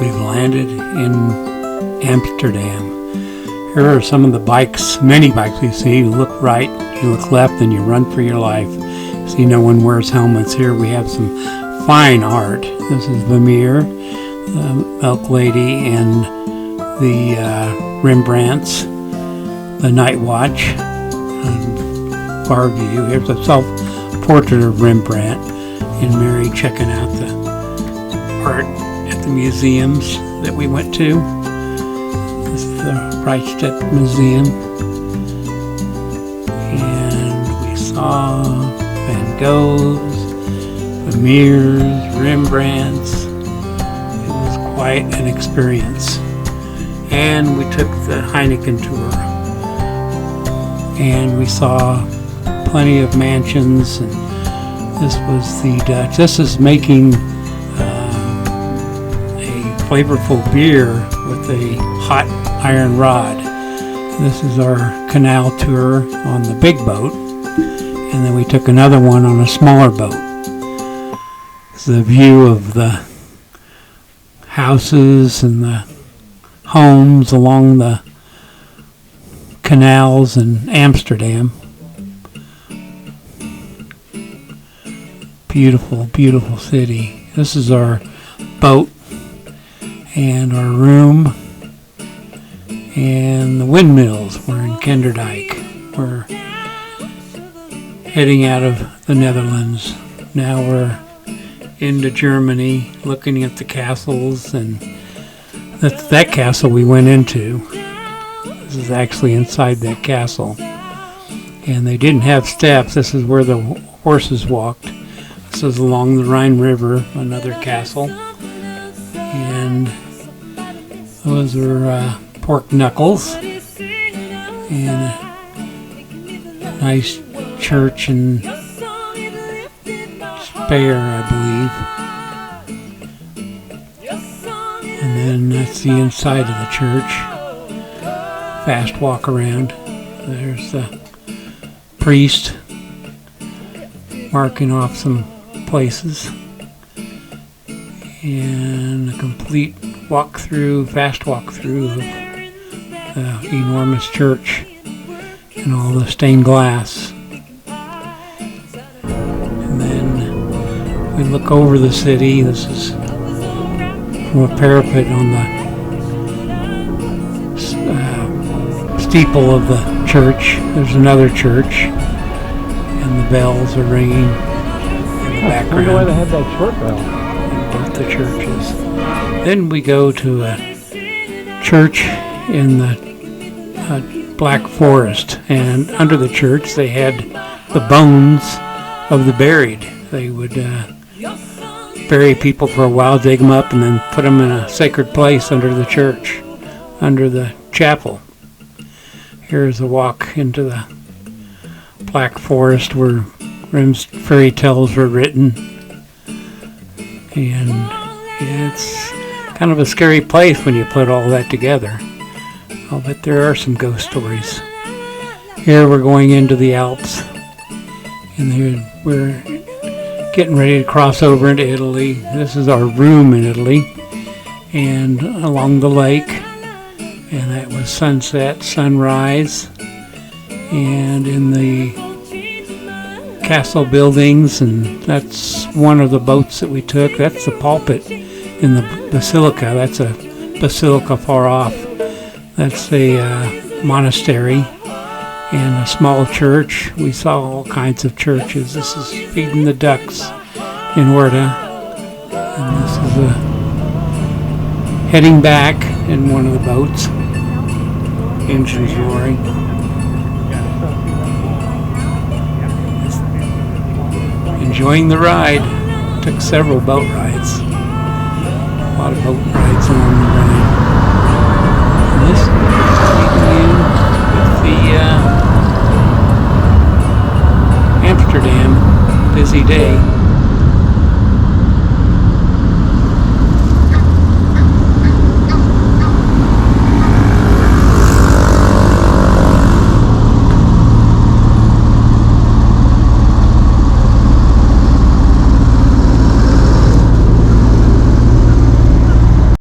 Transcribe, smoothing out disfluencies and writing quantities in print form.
We've landed in Amsterdam. Here are some of the bikes, many bikes we see. You look right, you look left, and you run for your life. See, no one wears helmets here. We have some fine art. This is Vermeer, the Milk Lady, and the Rembrandts, the Night Watch, far view. Here's a self-portrait of Rembrandt and Mary checking out the art at the museums that we went to. This is the Reichstadt Museum. And we saw Van Goghs, Vermeers, Rembrandts. It was quite an experience. And we took the Heineken tour. And we saw plenty of mansions. And this was the Dutch. This is making flavorful beer with a hot iron rod. This is our canal tour on the big boat, and then we took another one on a smaller boat. This is a view of the houses and the homes along the canals in Amsterdam. Beautiful, beautiful city. This is our boat and our room, and the windmills. We're in Kenderdijk. We're heading out of the Netherlands. Now we're into Germany, looking at the castles, and that's that castle we went into. This is actually inside that castle. And they didn't have steps. This is where the horses walked. This is along the Rhine River, another castle. And those are pork knuckles, and a nice church in Speyer, I believe. And then that's the inside of the church. Fast walk around. There's the priest marking off some places. And a complete fast walkthrough of the enormous church and all the stained glass. And then we look over the city. This is from a parapet on the steeple of the church. There's another church, and the bells are ringing in the background. I wonder why they have that short bell. Both the churches. Then we go to a church in the Black Forest, and under the church they had the bones of the buried. They would bury people for a while, dig them up, and then put them in a sacred place under the church, under the chapel. Here's a walk into the Black Forest where Grimm's fairy tales were written. And it's kind of a scary place when you put all that together. I'll bet there are some ghost stories. Here we're going into the Alps, and we're getting ready to cross over into Italy. This is our room in Italy, and along the lake, and that was sunset, sunrise, and in the castle buildings, and that's one of the boats that we took. That's the pulpit in the basilica. That's a basilica far off. That's a monastery and a small church. We saw all kinds of churches. This is feeding the ducks in Werda, and this is heading back in one of the boats. Engines roaring. Enjoying the ride. Took several boat rides. A lot of boat rides along